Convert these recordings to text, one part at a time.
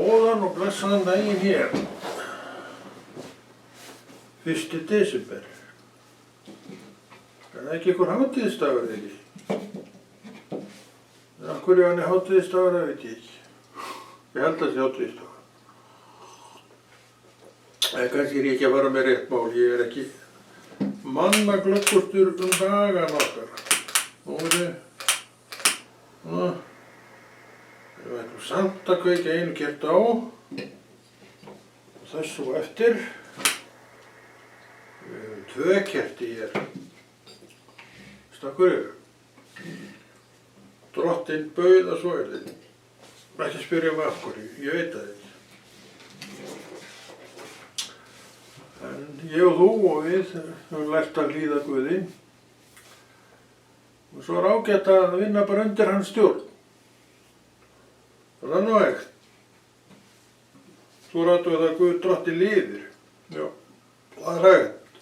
Góðan og blessaðan daginn hér. 1. desember. Er það ekki einhver hátíðisdagur, ekki? Af hverju hann er hátíðisdagur, það veit ég ekki. Ég held að það sé hátíðisdagur. En kannski er ég ekki að fara með rétt mál. Ég er ekki mannaglöggustur dagan okkar. Nú við ætlum samt að kveikja einu kerta á. Þessu og eftir. Við höfum 2 kerti hér. Stakkur yfir. Drottinn bauð að svo þið. Ekki spyrja mig af hverju, ég veit það ekki. En ég og þú og við höfum lært að hlýða Guði. Og svo er ágætt að vinna bara undir hans stjórn. Það er nú hægt. Svo rættu við að Guð drottinn lifir. Já, það er hægt.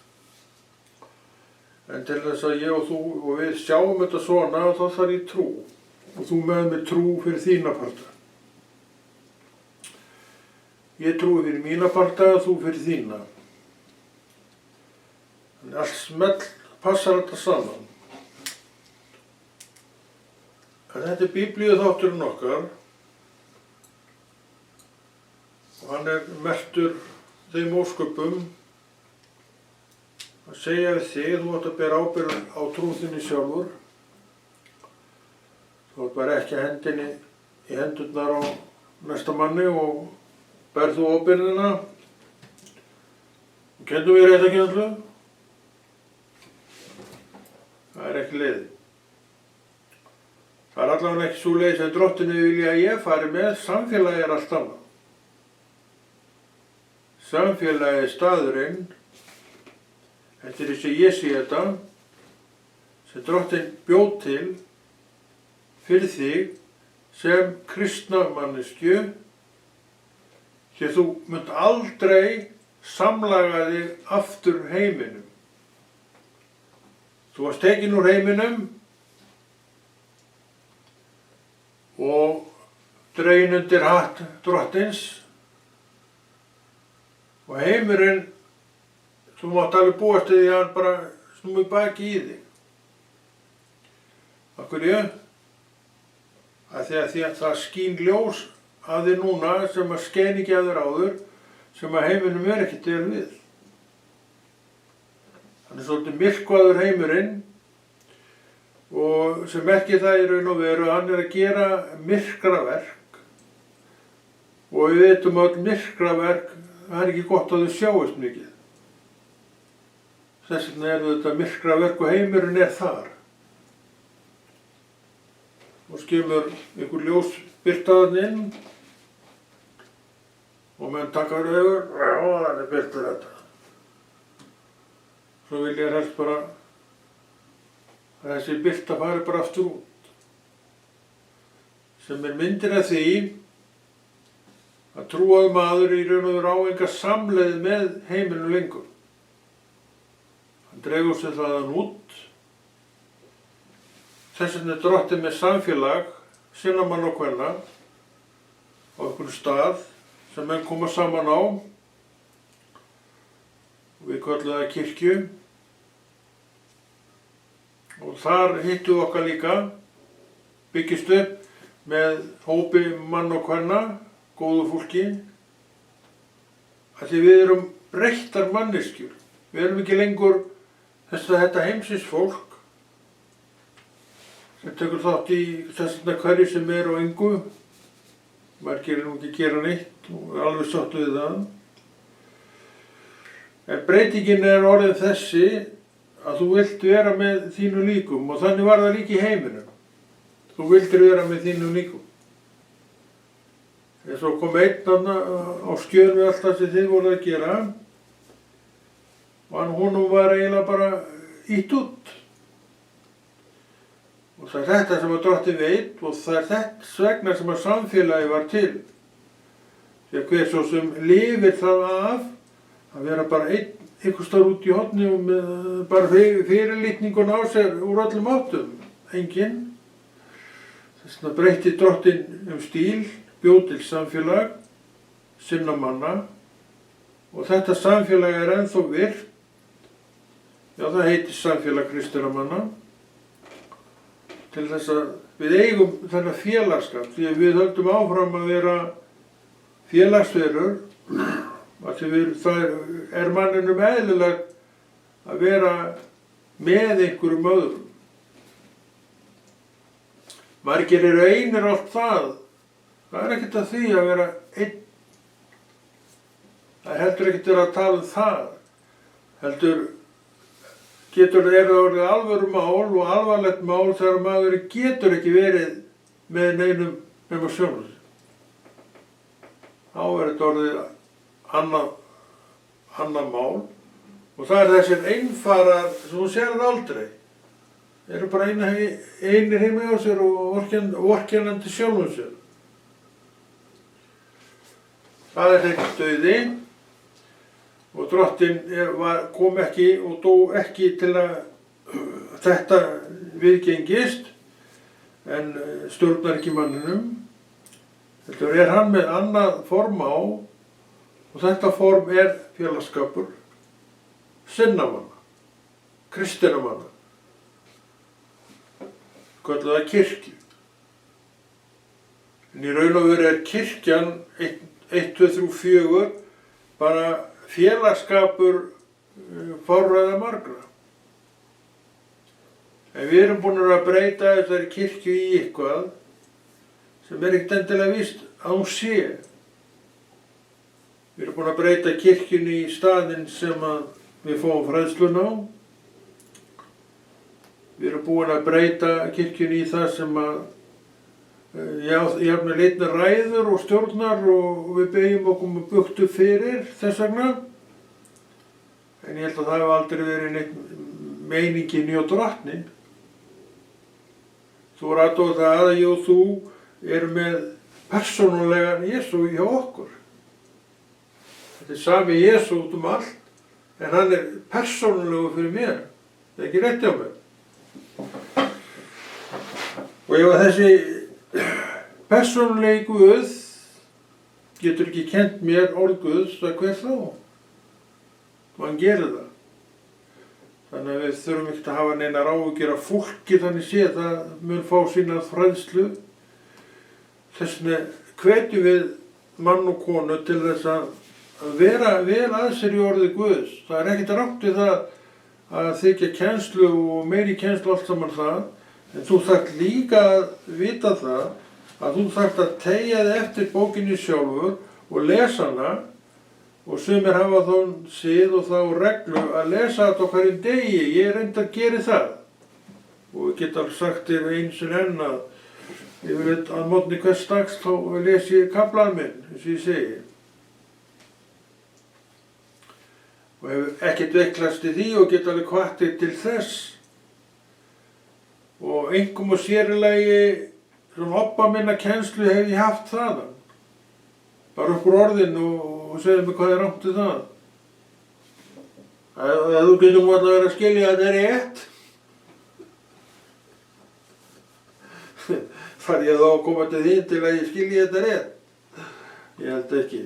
En til þess að ég og þú og við sjáum þetta svona, þá þarf ég trú. Og þú með mér trú fyrir þína parta. Ég trúi fyrir mína parta og þú fyrir þína. Þannig allt smell passar þetta saman. En þetta er biblíuþátturinn okkar. Og hann er merktur þeim ósköpum að segja við þig, þú átt að bera ábyrgð á trú þinni sjálfur. Þú átt bara ekki hendinni í hendurnar á næsta manni og berð þú ábyrgðina. Kenndu við réttarkennslu? Það er ekki leiðin. Það er allavega ekki svo leið sem Drottinn vilja að ég fari með. Samfélagi er allt annað. Samfélagi er staðurinn, eftir þess að ég sé þetta, sem Drottinn bjóð til fyrir þig sem kristna manneskju, því þú munt aldrei samlaga þig aftur heiminum. Þú varst tekinn úr heiminum og dreginn undir hatt Drottins og heimurinn, þú mátt alveg búast við því að hann bara snúi baki í þig. Af hverju? Því að það skín ljós að þig núna sem að skein ekki að þér áður, sem að heiminum er ekki til við. Hann er svolítið myrkvaður heimurinn og sem merkir það í raun og veru að hann er að gera myrkraverk og við veitum öll myrkraverk, það er ekki gott að þau sjáist mikið. Þess vegna er þetta myrkraverk og heimurinn er þar. Og skemur einhver ljós birtaðan inn og menn takkar augur, já það er birtur þetta. Svo vil ég helst bara að þessi birta fari bara aftur út. Sem er myndin af því að trúaður maður í raun og veru á enga samleið með heiminum lengur. Hann dregur sér þaðan út. Þess vegna er Drottinn með samfélag, sinnamann og kvenna, á einhvern stað sem menn koma saman á. Við köllum það kirkju. Og þar hittum við okkar líka, byggist upp með hópi mann og kvenna, góðu fólki, að því við erum breyttar manneskjur. Við erum ekki lengur þetta heimsins fólk sem tekur þátt í þess vegna hverju sem er og engu. Margir nú ekki gera neitt og er alveg sáttu við það. En breytingin er orðin þessi að þú vilt vera með þínu líkum og þannig var það líka í heiminum. Þú vildir vera með þínu líkum. En svo kom einn á skjön við allt það sem þið voruð að gera og honum var eiginlega bara ýtt út. Og það er þetta sem að Drottinn veit og það er þess vegna sem að samfélagi var til. Því að hver svo sem lifir það af að vera bara einhvers staðar út í horni og með bara fyrirlitningun á sér úr öllum áttum. Enginn. Þess vegna breytti Drottinn stíl, bjó til samfélag sinna manna og þetta samfélag er ennþá virkt. Já, það heitir samfélag kristinna manna til þess að við eigum þennan félagskap því að við höldum áfram að vera félagsverur af því það er manninum eðlilegt að vera með einhverjum öðrum. Margir eru einir allt það. Það er ekkert að því að vera einn. Það er heldur ekkert að tala um það. Heldur getur það orðið alvöru mál og alvarlegt mál þegar maður getur ekki verið með neinum nema sjálfum sér. Þá er þetta orðið annað mál og það er þessir einfarar sem þú sérð aldrei. Þeir eru bara einir heima hjá sér og vorkennandi sjálfum sér. Það er hreinn dauði og Drottinn kom ekki og dó ekki til að þetta viðgengist en stjórnar ekki manninum. Þetta er hann með annað form á og þetta form er félagsskapur sinna manna, kristinna manna. Kölluð það kirkju. En í raun og veru er kirkjan 1, 2, 3, 4 bara félagsskapur forræða margra. En við erum búin að breyta þessari kirkju í eitthvað sem er ekkert endilega víst að hún sé. Við erum búin að breyta kirkjunni í staðinn sem að við fáum fræðsluna á. Við erum búin að breyta kirkjunni í það sem að jafnvel einn ræður og stjórnar og við beygjum okkur buktu fyrir þess vegna. En ég held að það hef aldrei verið neitt meiningin hjá Drottni. Þú er aðtóð það að ég og þú erum með persónulegan Jesú hjá okkur. Þetta er sami Jesú út allt, en hann er persónulegu fyrir mér. Það er ekki rétt hjá mér. Og ef að þessi persónulegi Guð getur ekki kennt mér orð Guðs, það hver þá? Og hann gerir það. Þannig að við þurfum ekkert að hafa neinar áhyggjur af fólki þannig séð, það mun fá sína fræðslu. Þess vegna hvetjum við mann og konu til þess að vera vel að sér í orði Guðs. Það er ekkert rangt við það að þykja kennslu og meiri kennslu allt saman það, en þú þarft líka að vita það að þú þarft að teygja þig eftir bókinni sjálfur og lesa hana og sumir hafa þá sið og þá reglu að lesa þetta á hverjum degi. Ég reyndar að gera það og ég get alveg sagt þér eins og enn að ég veit að morgni hvers dags þá les ég kaflan minn, eins og ég segi. Og hef ekkert veiklast í því og get alveg hvattir til þess. Og einkum og sérilegi svona obba minna kennslu hef ég haft þaðan. Bara upp úr orðinu og segja mig hvað er rangt við það. Að þú getum alltaf verið að skilja að þetta er rétt. Þarf ég þá að koma til þín til að ég skilji þetta rétt? Ég held ekki.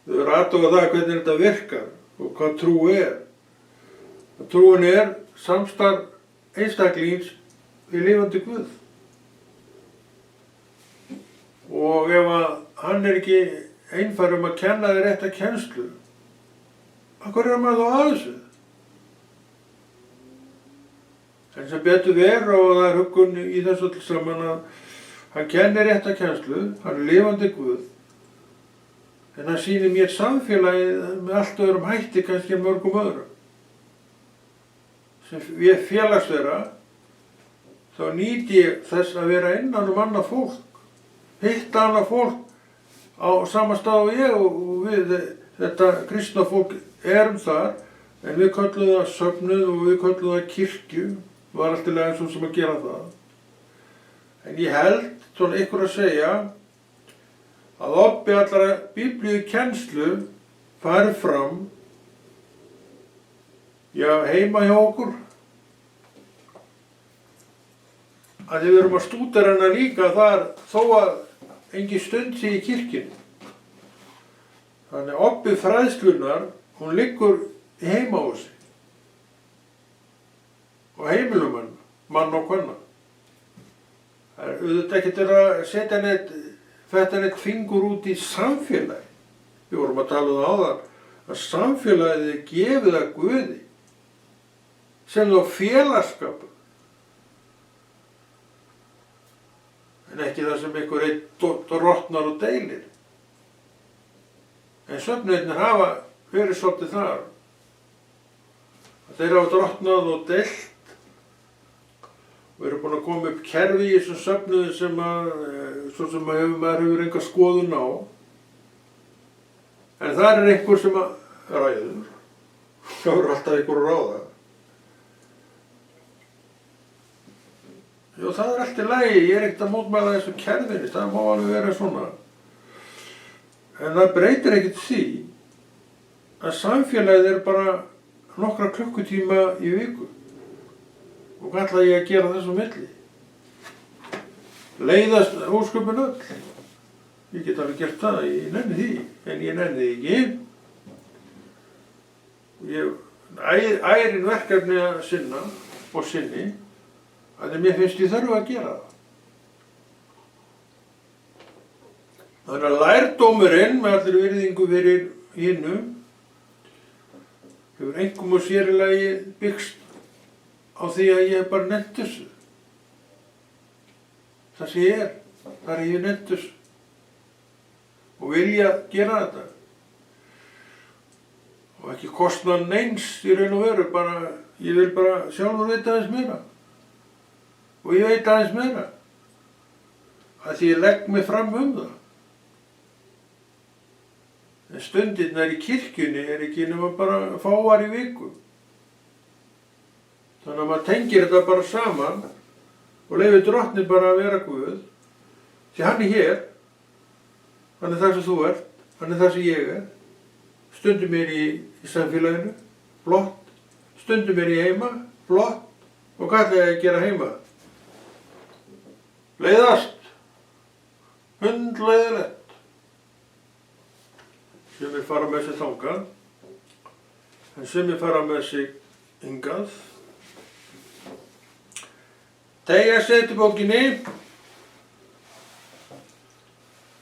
Þau eru aðtóka það hvernig þetta virkar og hvað trú er. Trúin er samstarf einstaklings við lifandi Guð. Og ef að hann er ekki einfari að kenna þér rétta kennslu, af hverju er maður þá að þessu? En sem betur ver og það er huggun í þessu öll saman að hann kennir rétta kennslu, hann er lifandi Guð, en hann sýnir mér samfélagið með allt öðrum hætti, kannski mörgum öðrum. Sem við félagsvera, þá nýt ég þess að vera innan annað fólk, hitta annað fólk á sama stað og ég og við, þetta kristna fólk erum þar, en við köllum það söfnuð og við köllum það kirkju, var alltaf eins og sem að gera það. En ég held, svona ykkur að segja, að oppi allra biblíu kennslu fari fram, já, heima hjá okkur, að við erum að stúdera hana líka þar þó að engin stund sé í kirkjunni. Þannig obbi fræðslunar, hún liggur í heimahúsi og heimilum mann og kvenna. Það er auðvitað ekkert að setja neitt fingur út í samfélagi. Við vorum að tala um það áðan, að samfélagið er gefið að Guði, sem þá félagsskapur. En ekki það sem einhver einn rotnar og deilir. En söfnuðirnir hafa verið svolítið þar. Þeir hafa rotnað og deilt og eru búin að koma upp kerfi í þessum söfnuði sem maður hefur enga skoðun á. En það er einhver sem ræður. Það er alltaf einhver að ráða. Jú, það er allt í lagi, ég er ekkert að mótmæla þessu kerfinu, það má alveg vera svona. En það breytir ekkert því að samfélagið er bara nokkra klukkutíma í viku. Og hvað ætla ég að gera þessu milli? Leiðast ósköpun öll. Ég get alveg gert það, ég nenni því, en ég nenni því ekki. Ég ærin verkefni að sinna og sinni, að mér finnst ég þarf að gera það. Þannig að lærdómurinn, með allir virðingu fyrir hinum, hefur einkum og sér í lagi byggst á því að ég hef bara nennt þessu. Það sem ég er, þar hef ég nennt þessu. Og vilja gera þetta. Og ekki kostna neins í raun og veru, ég vil bara sjálfur vita aðeins meira. Og ég veit aðeins meira. Að því ég legg mig fram það. En stundirnar í kirkjunni er ekki nema bara fáar í viku. Þannig að maður tengir þetta bara saman og leyfir Drottni bara að vera Guð. Því hann er hér, hann er það sem þú ert, hann er það sem ég er. Stundum er í samfélaginu, flott. Stundum er ég heima, flott. Og hvað ætla ég að gera heima? Leiðast. Hundleiðilegt. Sumir fara með sig þangað, en sumir fara með sig hingað. Teygja sig til bókinni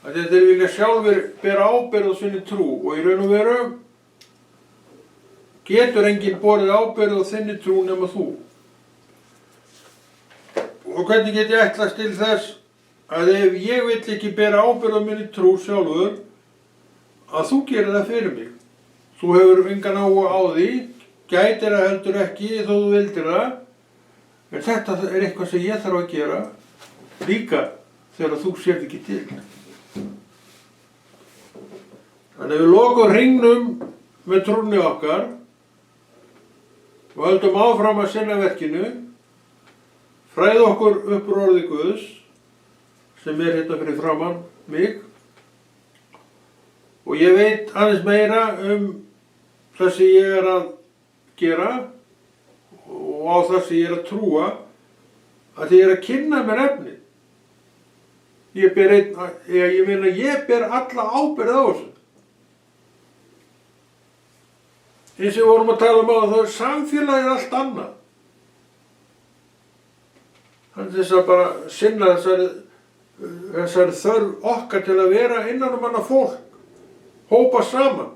að þeir vilja sjálfur bera ábyrgð á sinni trú og í raun og veru getur enginn borið ábyrgð á þinni trú nema þú. Og hvernig get ég ætlast til þess að ef ég vill ekki bera ábyrgð á minni trú sjálfur, að þú gerir það fyrir mig. Þú hefur engan áhuga á því, gætir það heldur ekki þó þú vildir það, en þetta er eitthvað sem ég þarf að gera líka þegar þú sérð ekki til. Þannig við lokum hringnum með trúnni okkar og höldum áfram að sinna verkinu, fræða okkur upp úr orði Guðs, sem er hérna fyrir framan mig, og ég veit aðeins meira það sem ég er að gera og á það sem ég er að trúa að ég er að kynna mér efni. Ég ber alla ábyrgð á þessu. Eins og við vorum að tala um á það er samfélagið allt annað. Þannig þess að bara sinna þessari þörf okkar til að vera innan annað fólk. Hópa saman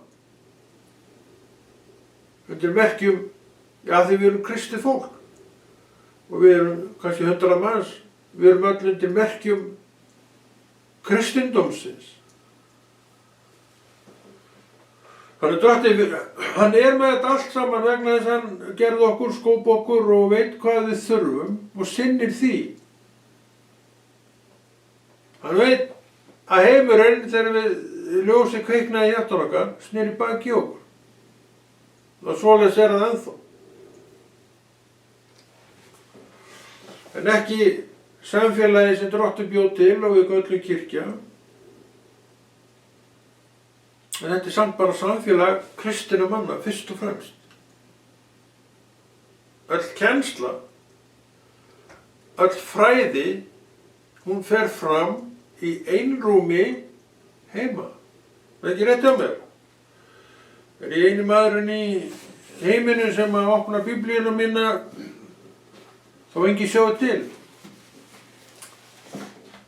undir merkjum, já því við erum kristið fólk og við erum kannski 100 manns, við erum öll undir merkjum kristindómsins. Þannig Drottni, hann er með þetta allt saman vegna þess að hann gerði okkur, skóp okkur og veit hvað við þurfum og sinnir því. Hann veit að heimurinn þegar við ljósið kveiknaði í hjarta okkar, sneri baki okkur. Og svoleiðis er það ennþá. En ekki samfélagi sem Drottinn bjó til og við göllum kirkja. En þetta er samt bara samfélag kristinna manna, fyrst og fremst. Öll kennsla, öll fræði, hún fer fram í einrúmi heima. Það er ekki rétt hjá mér. Er ég eini maðurinn í heiminu sem að opna biblíuna mína þá engi sjáu til?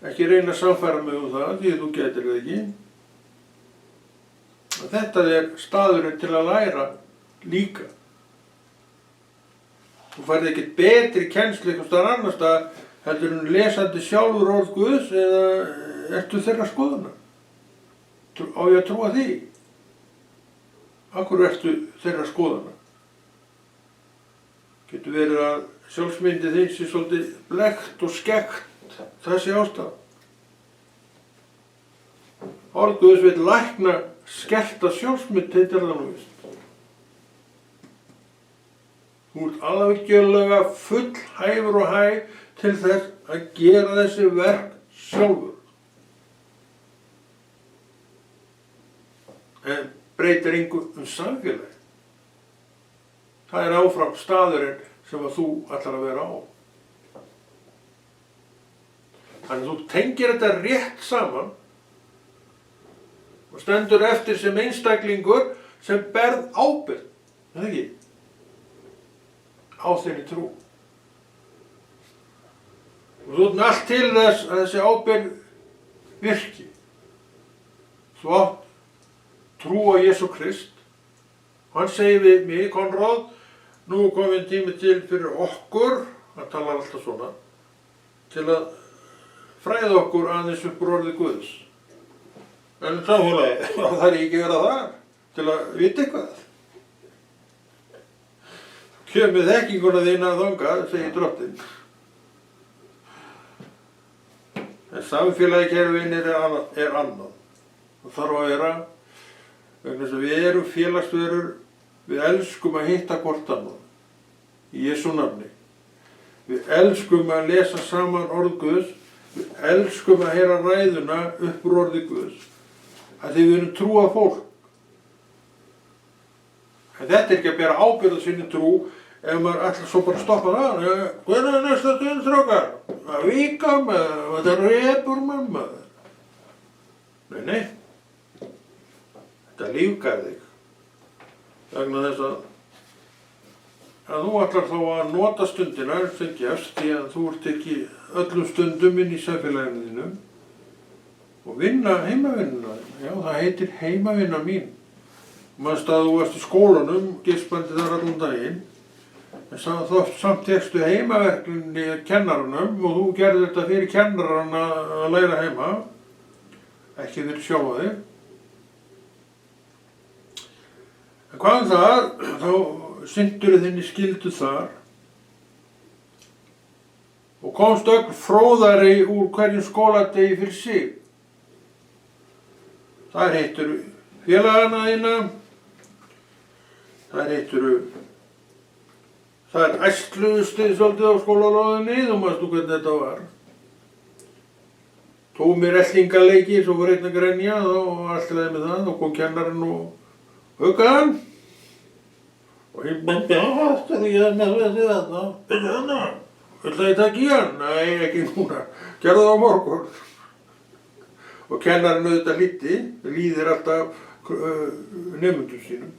Ekki reyna að sannfæra mig það, því þú getur það ekki. Þetta staðurinn til að læra líka. Þú færð ekkert betri kennslu einhvers staðar annars staðar heldur en lesandi sjálfur orð Guðs eða ertu þeirra skoðunar? Á ég að trúa því? Af hverju ertu þeirra skoðunar? Getur verið að sjálfsmyndi þín sé svolítið blekt og skekkt þessi ástæða. Orð Guðs vill lækna skerta sjálfsmynd, heitir það nú víst. Þú ert alveggjörlega full hæfur og hæg til þess að gera þessi verk sjálfur. En breytir engu samfélagi. Það áfram staðurinn sem að þú ætlar að vera á. Þannig að þú tengir þetta rétt saman og stendur eftir sem einstaklingur sem berð ábyrgð, eða ekki? Á þinni trú. Og þú ert með allt til þess að þessi ábyrgð virki. Þú átt trú á Jesú Krist. Hann segir við mig, Konráð, nú er komin tími til fyrir okkur, hann talar alltaf svona, til að fræða okkur aðeins upp úr orði Guðs. En samfélagi, það er ekki verið þar til að vita eitthvað. Kemur þekkinguna þína þangað, segir Drottinn. En samfélagi er annað. Það þarf að vera, vegna þess að við erum félagsverur, við elskum að hitta hvort annað. Í Jesú nafni. Við elskum að lesa saman orð Guðs, við elskum að heyra ræðuna upp úr orði Guðs. Að því við erum trúað fólk. En þetta ekki að bera ábyrgð á sinni trú ef maður ætlar svo bara að stoppa það. Hvernig næsta stund, strákar? Að víka með, þetta repur með maður. Nei. Þetta lífgar þig. Vegna þess að þú ætlar þá að nota stundina sem gefst því að þú ert ekki öllum stundum inn í samfélaginu þínum og vinna heimavinnuna. Já, það heitir heimavinna mín. Manst að þú varst í skólanum, geispandi þar allan daginn, en samt tekstu heimaverklinni kennaranum og þú gerði þetta fyrir kennaran að læra heima, ekki fyrir sjálfa þig. En hvað það, þá sinntur þinni skyldu þar og komst öll fróðari úr hverjum skóladegi fyrir sig. Þar hittur félagana þína, þar æstluðustu svolítið á skólalóðinni, þú manstu hvernig þetta var. Tómir eltingaleiki, svo var einn að grenja og allt leið með það, og kom kennarinn og huggaði hann. Og ég bendi á það, ég er með þetta, bendi hana, ætlaði ég taka í hann? Nei, ekki núna, gerðu það á morgun. Og kennarinn auðvitað líðir alltaf nemendum sínum.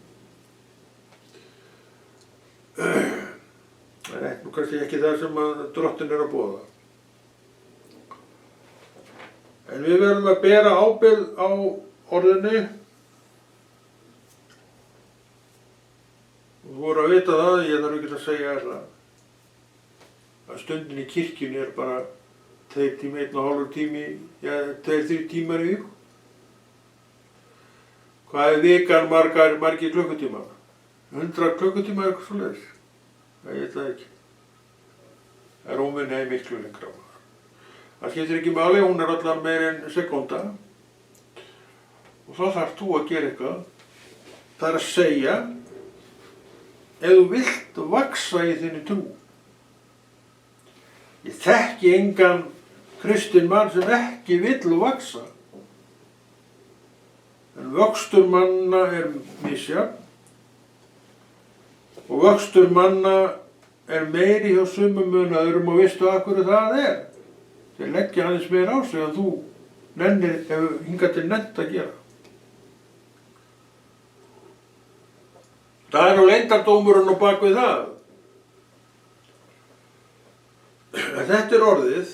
Það er nú kannski ekki það sem að Drottinn er að boða. En við verðum að bera ábyrgð á orðinu. Þú voru að vita það, ég þarf ekki að segja það, að stundin í kirkjunni er bara 2 tími, 1,5 tími, 2-3 tímar í viku. Hvað er vikan margir klukkutíma? 100 klukkutíma eitthvað svoleiðis? Ég veit það ekki. Róminn er miklu lengra. Það skiptir ekki máli, hún er allar meir en sekúnda. Og þá þarf þú að gera eitthvað. Það er að segja, ef þú vilt vaxa í þinni trú. Ég þekki engan kristinn mann sem ekki vill vaxa. En vöxtur manna er misjafn og vöxtur manna er meiri hjá sumum en öðrum og veistu af hverju það er. Þeir leggja aðeins meira á sig en þú hefur hingað til nennt að gera. Það nú leyndardómurinn á bak við það. En þetta orðið,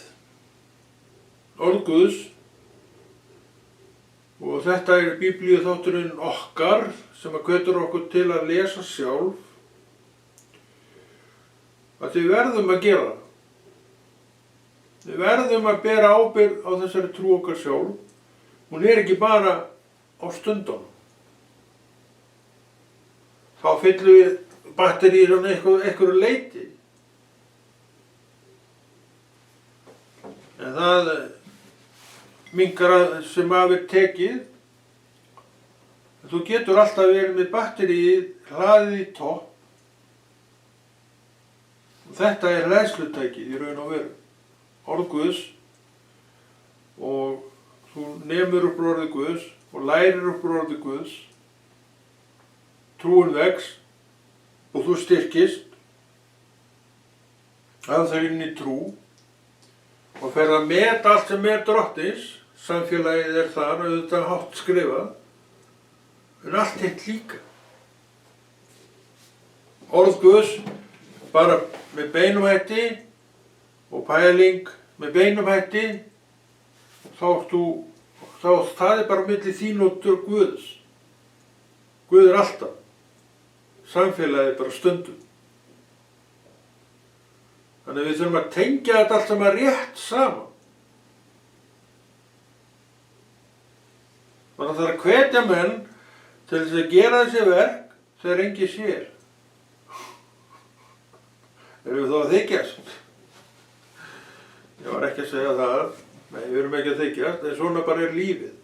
orð Guðs, og þetta biblíuþátturinn okkar sem hvetur okkur til að lesa sjálf, að við verðum að gera það. Við verðum að bera ábyrgð á þessari trú okkar sjálf. Hún ekki bara á stundunum. Þá fyllum við batteríur á einhverju leyti. En það minnkar sem af tekið. Þú getur alltaf verið með batteríið hlaðið í topp. Og þetta hleðslutækið í raun og veru. Orð Guðs, og þú nemur upp orði Guðs og lærir upp orði Guðs. Trúin vex og þú styrkist af það inn í trú og fer að meta allt sem drottins. Samfélagið þar, auðvitað hátt skrifað, en allt hitt líka. Orð Guðs bara með beinum hætti og pæling með beinum hætti, það bara milli þín og Guðs. Guð alltaf. Samfélagið bara stundum. Þannig við þurfum að tengja þetta allt saman rétt saman. Þannig að það að hvetja menn til þess að gera þessi verk þegar enginn sér. Erum við þá að þykjast? Ég var ekki að segja það. Nei, við erum ekki að þykjast, en svona bara lífið.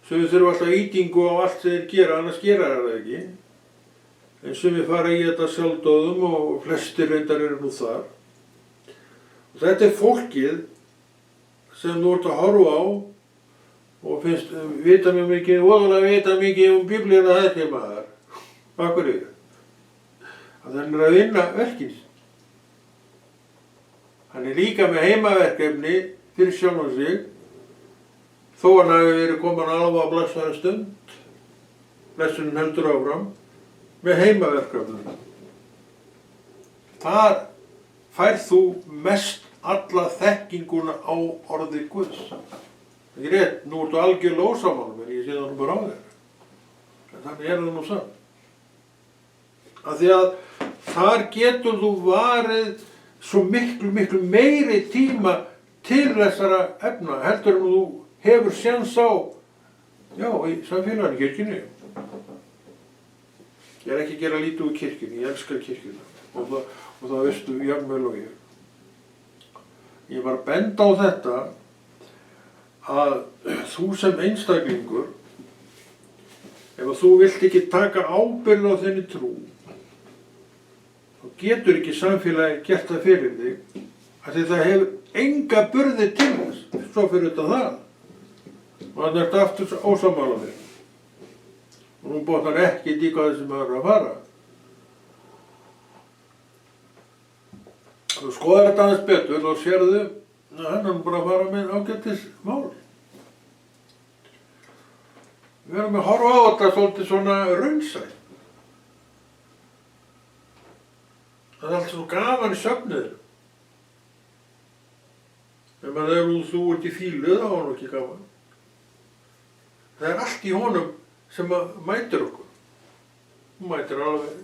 Sumir þurfa alltaf ýtingu á allt sem þeir gera, annars gera það ekki. En sumir fara í þetta sjálfdóðum og flestir reyndar eru nú þar. Og þetta fólkið sem þú ert að horfa á og finnst vita mikið biblíuna þessi maður. Af hverju? Að hann að vinna verkin. Hann líka með heimaverkefni fyrir sjálfan sig, þó hann hafi verið komin alveg á blessaðri stund, blessunin heldur áfram, með heimaverkefni. Þar færð þú mest alla þekkinguna á orði Guðs. Það rétt, nú ertu algjörlega ósammála, en ég sé það nú bara á þér. En þannig það nú samt. Af því að þar getur þú varið svo miklu meiri tíma til þessara efna, heldur en þú hefur séns á, í samfélaginu, kirkjunni. Ég ekki að gera lítið úr kirkjunni, ég elskar kirkjuna og það veistu jafnvel og ég. Ég var að benda á þetta að þú sem einstaklingur, ef þú vilt ekki taka ábyrgð á þinni trú, þá getur ekki samfélagi gert það fyrir þig, af því það hefur enga burði til þess, svo fyrir þetta það. Og þannig ertu aftur ósammála þig. Og nú botnar ekki í hvað þessi maður að fara. Þú skoðar þetta aðeins betur og sérðu, hann er bara að fara með ágætis mál. Við erum að horfa á þetta svolítið svona raunsætt. Það er allt svo gaman í söfniður. Ef þú ert í fílu, þá er hann ekki gaman. Það er allt í honum sem mætir okkur. Hún mætir alveg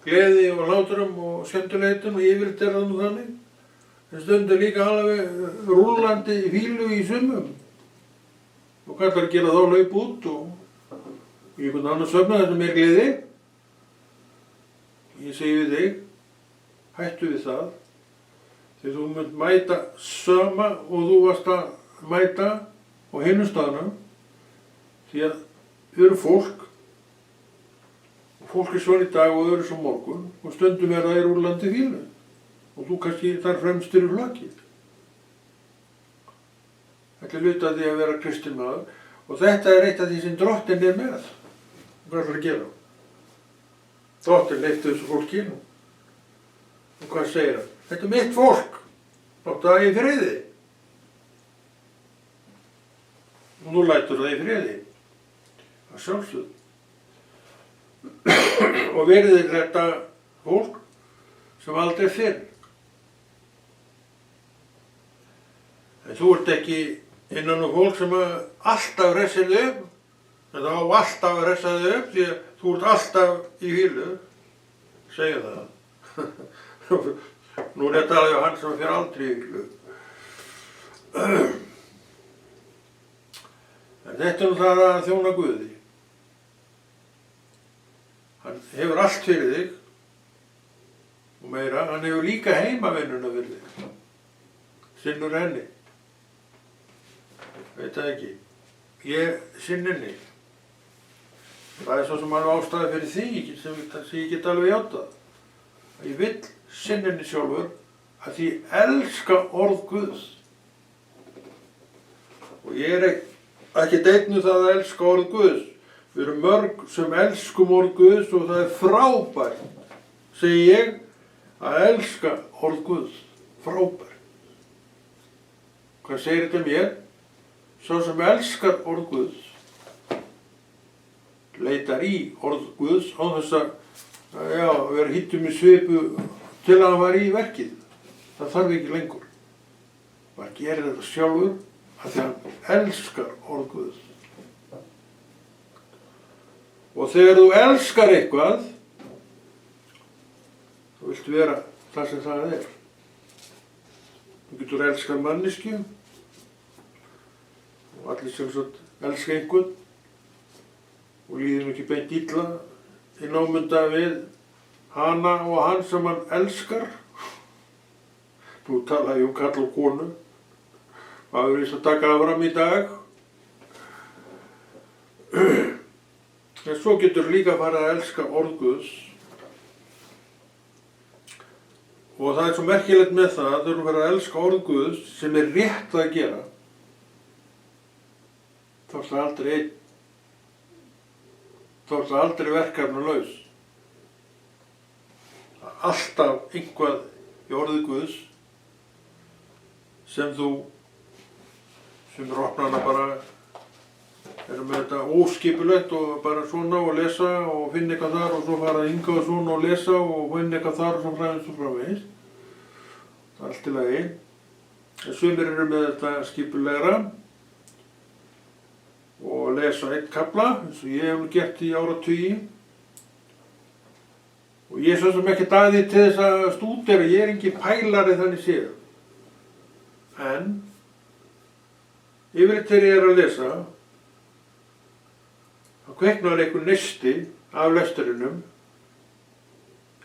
gleði og láturum og skemmtileitum og yfirleitt það nú þannig. En stundum líka alveg rúllandi fílu í sumum. Og kallar að gera þá laup út og í einhvern annan söfnað sem gleði. Ég segi við þig, hættu við það. Þegar þú munt mæta sama og þú varst að mæta á hinum staðnum. Því að við erum fólk og fólk svona í dag og öðru svo morgun og stundum það í rúllandi fílu og þú kannski þar fremstur í flakið. Þetta er hluti af því að vera kristinn maður og þetta er eitt af því sem Drottinn er með. Hvað ætlar að gera? Drottinn leyfti þessu fólki inn. Og hvað segir hann? Þetta er mitt fólk. Láttu það í friði. Og nú lætur það í friði. Það sjálfsögðu. og virðir þetta fólk sem aldrei fyrr. En þú ert ekki innan fólk sem alltaf hressir þig upp, en það á alltaf að hressa þig upp því að þú ert alltaf í hvílu, segja það. Nú er ég að tala um hann sem fer aldrei í hvílu. En þetta það að þjóna Guði. Hann hefur allt fyrir þig og meira, hann hefur líka heimavinnuna fyrir þig. Sinnur henni. Veit það ekki. Ég sinn henni. Það er svo sem alveg ástæði fyrir því sem ég get alveg játað. Ég vill sinn henni sjálfur að því elska orð Guðs. Og ég er ekki einn það að elska orð Guðs. Við erum mörg sem elskum orð Guðs og það er frábært, segi ég, að elska orð Guðs. Frábært. Hvað segir þetta mér? Sá sem elskar orð Guðs, leitar í orð Guðs á þess að vera hittum í svipu til að hann var í verkið. Það þarf ekki lengur. Maður gerir þetta sjálfur að því hann elskar orð Guðs. Og þegar þú elskar eitthvað, þá viltu vera það sem það er. Þú getur elskað manneskju og allir sem sagt elska einhvern og líður ekki beint illa í námunda við hana og hann sem hann elskar. Nú tala ég kall og konu. Maður víst að taka það fram í dag. En svo getur líka farið að elska orð Guðs. Og það er svo merkilegt með það að þau eru farið að elska orð Guðs sem er rétt að gera. Þá er það aldrei einn. Þá er það aldrei verkefnalaus. Alltaf einhvað í orði Guðs sem opnar hana bara, erum með þetta óskipulegt og bara svona og lesa og finna eitthvað þar og svo fara hingað og svona og lesa og finna eitthvað þar og svo framvegis. Það er allt í lagi. En sumir eru með þetta skipulegra og lesa einn kafla, eins og ég hef gert í áratugi. Og ég er svo sem ekki að því til þess að stúdera, ég er engin pælari þannig séð. En yfirleitt þegar ég er að lesa, þá kveiknar einhver neisti af lesturinnum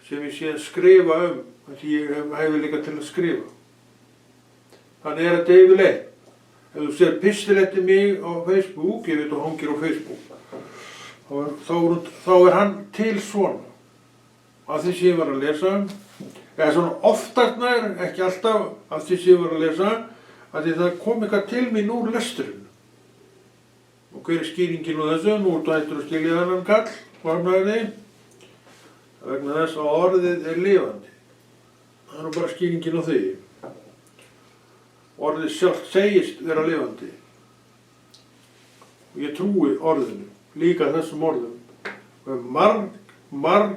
sem ég sé að skrifa því ég hef líka til að skrifa. Þannig er þetta yfirleitt. Ef þú sér pistil eftir mig á Facebook, ég veit að hangir á Facebook, þá er hann til svona. Af því sem ég var að lesa, eða svona oftast nær, ekki alltaf, af því sem ég var að lesa, að því það kom eitthvað til mín úr lesturinn. Og hver er skýringin á þessu? Nú ertu hættur að skilja þennan kall, varnaði. Vegna þess að orðið er lifandi. Það er nú bara skýringin á því. Orðið sjálft segist vera lifandi. Og ég trúi orðinu, líka þessum orðum. Og marg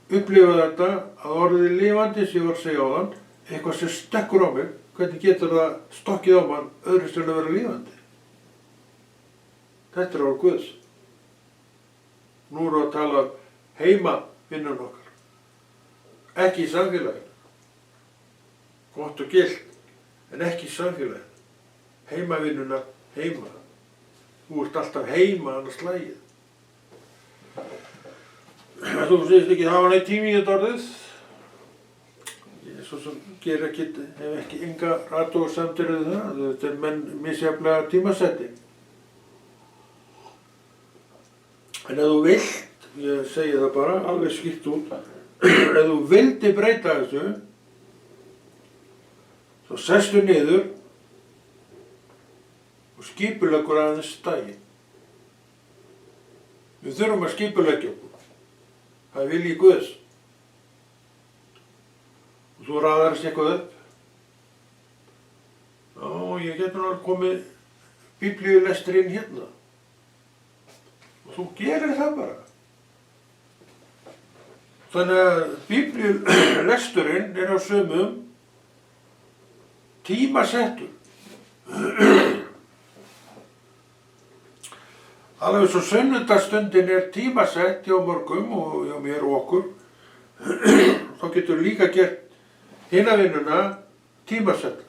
upplifað þetta að orðið er lifandi sem ég var að segja á þann, eitthvað sem stekkur á mig, hvernig getur það stokkið á mann öðru sem að vera lifandi? Þetta er orð Guðs. Nú erum við að tala heima vinnan okkar. Ekki í samfélaginu. Gott og gilt, en ekki í samfélaginu. Heimavinnuna heima. Þú ert alltaf heima annars slagið. Þú segist ekki hafa neitt tími í þetta orðið. Ég svo sem hef ekki enga athugasemdir við það. Þetta er menn misjafnlega tímasetting. En ef þú vilt, ég segi það bara, alveg skýrt út, ef þú vildi breyta þessu, þá sestu niður og skipuleggur aðeins daginn. Við þurfum að skipuleggja okkur. Það er vilji Guðs. Og þú raðast eitthvað upp. Já, ég get nú komið biblíulestur inn hérna. Og þú gerir það bara. Þannig að biblíulesturinn á sumum tímasettur. Alveg svo sunnudagstundin tímasett hjá mörgum og hjá mér og okkur. Þá getur líka gert hina vinnuna tímasett.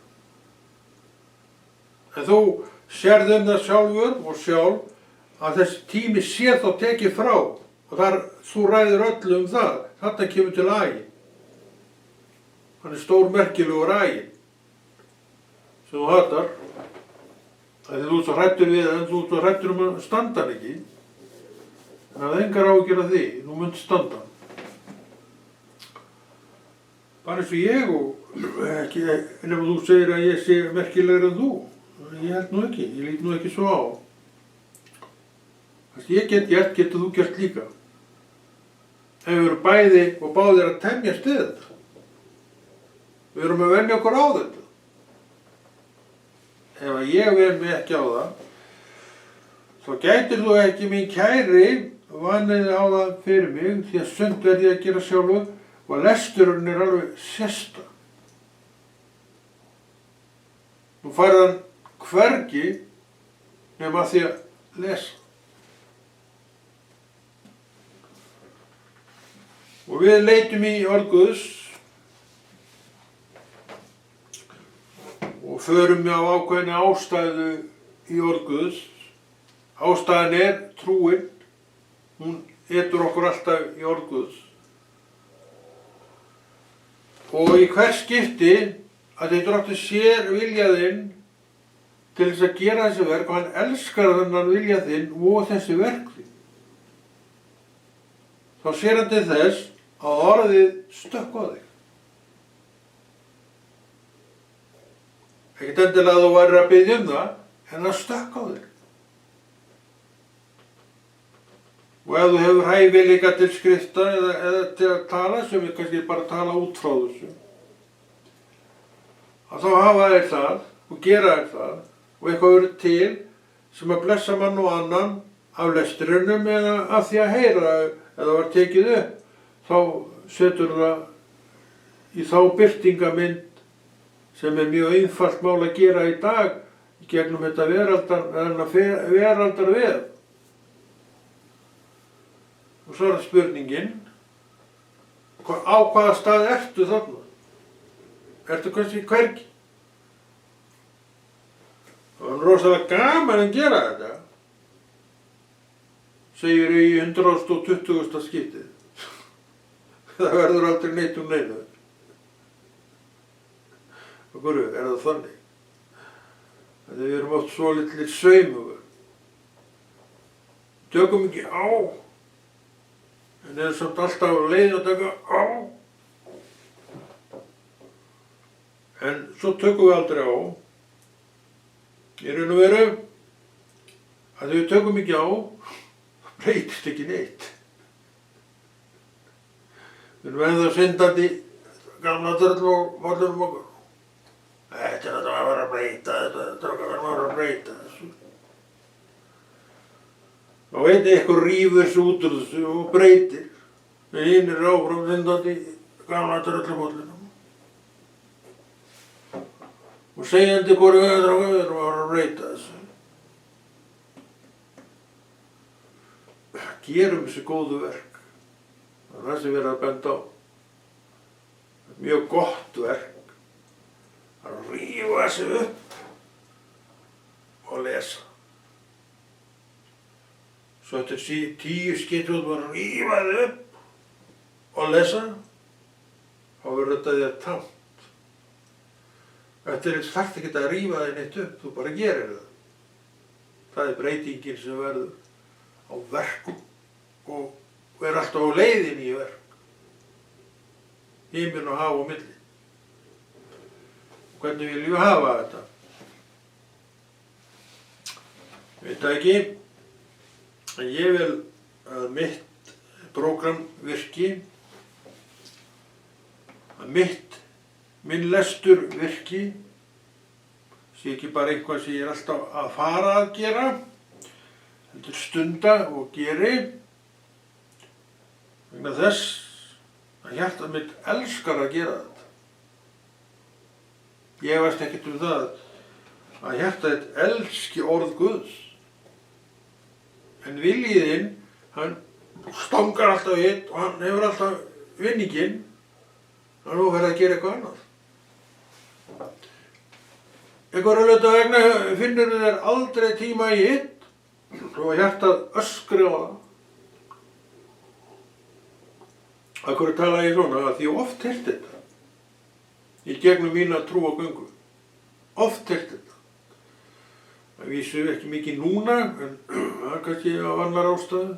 En þú sérð það sjálfur og sjálf að þessi tími sé þá tekið frá og þar þú ræður öllu það. Þarna kemur til Ægin. Hann stórmerkilegur Ægin sem þú hatar. Þegar þú ert svo hræddur við hann, þú ert svo hræddur að standa hann ekki. En það er engar áhyggjur af því, þú munt standa hann. Bara eins og ég og ekki, nema þú segir að ég sé merkilegur en þú. Ég held nú ekki, ég lít nú ekki svo á. Það sem ég get gert, getur þú gert líka. Ef við erum bæði og báðir að temjast við þetta. Við erum að venja okkur á þetta. Ef að ég vel mig ekki á það, þá gætir þú ekki mín kæri vanið á það fyrir mig, því að sumt verð ég að gera sjálfur og lesturinn alveg sérsta. Nú færði hann hvergi nema því að lesa. Og við leitum í orð Guðs og förum á ákveðinni ástæðu í orð Guðs. Ástæðan trúin, hún etur okkur alltaf í orð Guðs. Og í hvers skipti að þið drottu sér vilja þinn til þess að gera þessi verk og hann elskar þennan vilja þinn og þessi verk þinn. Þá sér hann til þess að orðið stökk á þig. Ekkert endilega að þú værir að biðja það, en það stökk á þig. Og ef þú hefur hæfileika til skrifta eða til að tala, sem við kannski bara tala út frá þessu, að þá hafa þér það og gera þér það og eitthvað verið til sem að blessa mann og annan af lestrinum eða af því að heyra eða var tekið upp, þá setur það í þá birtingamynd sem mjög einfalt mál að gera í dag gegnum þetta veraldarveð. Og svo spurningin, á hvaða stað ertu þarna? Ertu kannski hvergi? Það var rosalega gaman að gera þetta, segir í 120. skiptið. Það verður aldrei neitt neinu. Og hverju, það þannig? Þegar við erum oft svo litlir saumaður. Tökum ekki á, en erum samt alltaf á leiðin að taka á. En svo tökum við aldrei á. Í raun og veru, að þegar við tökum ekki á, breytist ekki neitt. Við erum ennþá syndandi gamla tröll og morðum okkur. Þetta var að vera að breyta, þetta var að vera að breyta þessu. Og eitthvað rífur þessu út úr þessu og breytir. En hinn áfram syndandi gamla tröllumollinum. Og segjandi hvori öðru og öðru var að breyta þessu. Gerum þessi góðu verk. Það er það sem við erum að benda á. Mjög gott verk. Að rífa sig upp og lesa. Svo eftir 10 skipti út að rífa þig upp og lesa, þá verður þetta þér tamt. Eftir þess þarft ekki að rífa þig neitt upp, þú bara gerir það. Það breytingin sem verður á verkum og er alltaf á leiðinni í verk. Himinn og haf og milli. Hvernig viljum við hafa þetta? Veit það ekki, en ég vil að mitt prógram virki, að minn lestur virki, sé ekki bara eitthvað sem ég er alltaf að fara að gera, heldur stunda og geri, vegna þess að hjartað mitt elskar að gera þetta. Ég veist ekkert það að hjartað þitt elski orð Guðs. En viljiðinn, hann stangar alltaf hitt og hann hefur alltaf vinninginn. Hann verður að gera eitthvað annað. Einhverju hluta vegna finnur þér aldrei tíma í hitt og hjartað öskri á það. Af hverju tala ég svona? Því ég oft heyrt þetta. Í gegnum mína trú og göngu. Oft heyrt þetta. Það vísu ekki mikið núna, en það er kannski af annar ástæðu.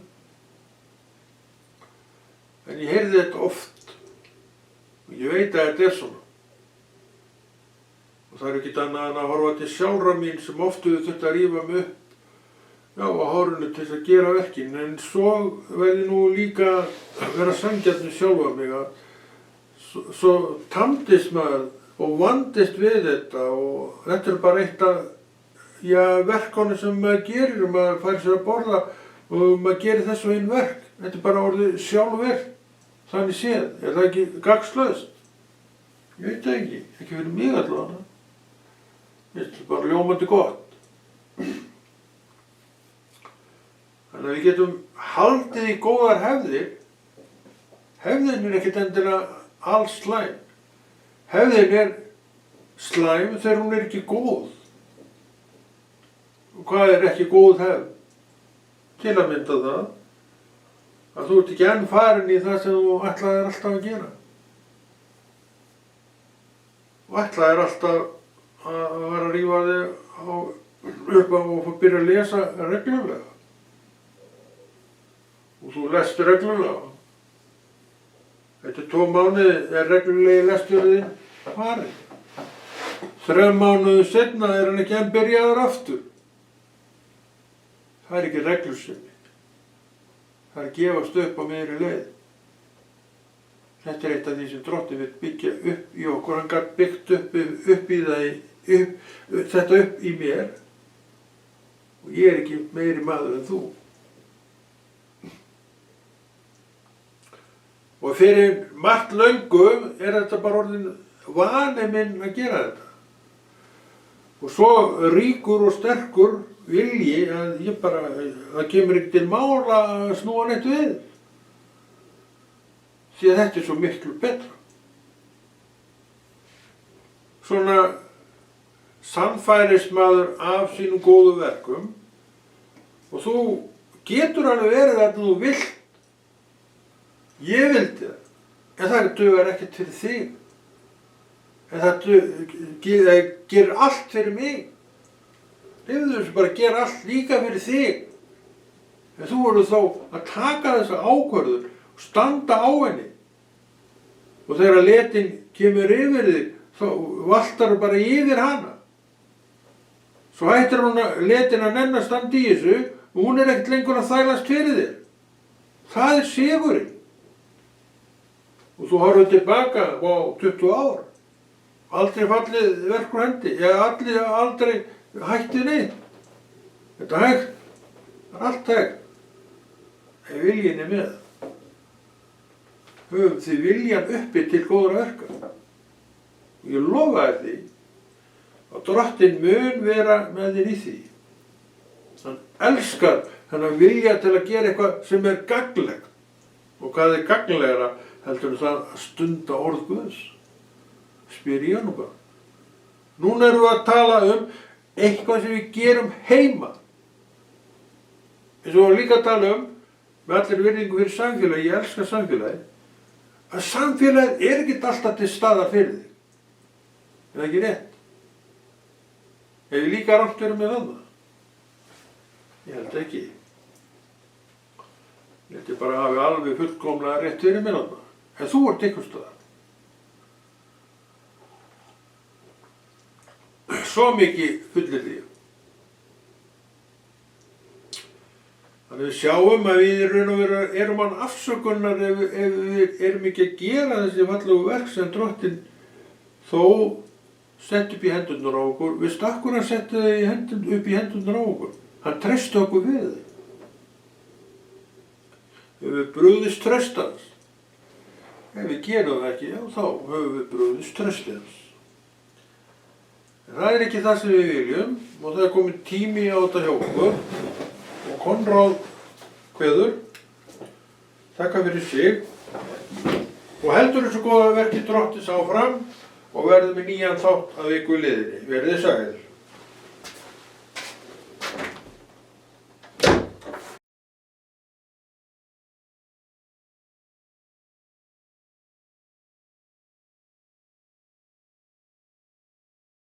En ég heyrði þetta oft. Og ég veit að þetta er svona. Og það er ekkert annað en að horfa til sjálfra mín sem oft hefur þurft að rífa mig upp. Já, á hárinu til þess að gera verkin, en svo verði nú líka að vera sanngjarn við sjálfa mig að svo tamdist maður og vandist við þetta og þetta er bara eitt af verkunum sem maður gerir og maður fær sér að borða og maður gerir þessu einn verk. Þetta er bara orðið sjálfverk, þannig séð. Er það ekki gagnslaust? Ég veit það ekki fyrir mig allavega. Þetta er bara ljómandi gott. Þannig að við getum haldið í góðar hefðir. Hefðin er ekkert endilega alls slæm. Hefðin er slæm þegar hún er ekki góð. Og hvað er ekki góð hefð? Til að mynda það að þú ert ekki enn farin í það sem þú ætlaðir alltaf að gera. Og ætlaðir alltaf að vera að rífa þig upp á og byrja að lesa reglulega. Og þú lestur reglulega. Eftir 2 mánuði er reglulegi lesturinn farinn. 3 mánuði seinna er hann ekki enn byrjaður aftur. Það er ekki reglusemi. Það er að gefast upp á miðri leið. Þetta er eitt af því sem Drottinn vill byggja upp í okkur. Hann gat byggt þetta upp í mér. Og ég er ekki meiri maður en þú. Og fyrir margt löngu er þetta bara orðin vani minn að gera þetta. Og svo ríkur og sterkur vilji að ég bara, það kemur ekki til mála að snúa neitt við. Því að þetta er svo miklu betra. Svona sannfærist maður af sínum góðu verkum og þú getur alveg verið að þú vilt. Ég vildi það, en það dugar ekkert fyrir þig. En það gerir allt fyrir mig. Leyfðu þessu bara að gera allt líka fyrir þig. En þú verður þá að taka þessa ákvörðun og standa á henni. Og þegar letin kemur yfir þig, þá valtar bara yfir hana. Svo hættir hún letin að nenna standa í þessu og hún er ekkert lengur að þælast fyrir þér. Það er sigurinn. Og þú horfir tilbaka á 20 ár. Aldrei fallið verk úr hendi. Aldrei hættið neitt. Þetta er hægt. Það er allt hægt. Ef viljinn er með. Höfum þið viljan uppi til góðra verka. Og ég lofa þér því að Drottinn mun vera með þér í því. Hann elskar þennan vilja til að gera eitthvað sem er gagnlegt. Og hvað er gagnlegra heldur það að stunda orð Guðs? Spyr ég nú bara. Núna erum við að tala eitthvað sem við gerum heima. Eins og við erum líka að tala með allir virðingu fyrir samfélagi, ég elska samfélagi, að samfélagið er ekkert alltaf til staðar fyrir þig. Er það ekki rétt? Ef ég líka rangt verið með annað? Ég held ekki. Ég held ég bara að hafi alveg fullkomlega rétt verið með annað. En þú ert einhvers staðar. Svo mikið fullyrði ég. Þannig við sjáum að við í raun og veru erum án afsökunar ef við erum ekki að gera þessi fallegu verk sem Drottinn þó sett upp í hendurnar á okkur. Við stakkur hann setti þau upp í hendurnar á okkur. Hann treysti okkur við þau. Við brugðist traust hans. Ef við gerum það ekki, já, þá höfum við brugðist traustið hans. En það er ekki það sem við viljum og það er komin tími á þetta hjá okkur og Konráð kveður, þakka fyrir sig og heldur þessu góða verki Drottins áfram og verður með nýjan þátt að viku liðinni. Verið sæl.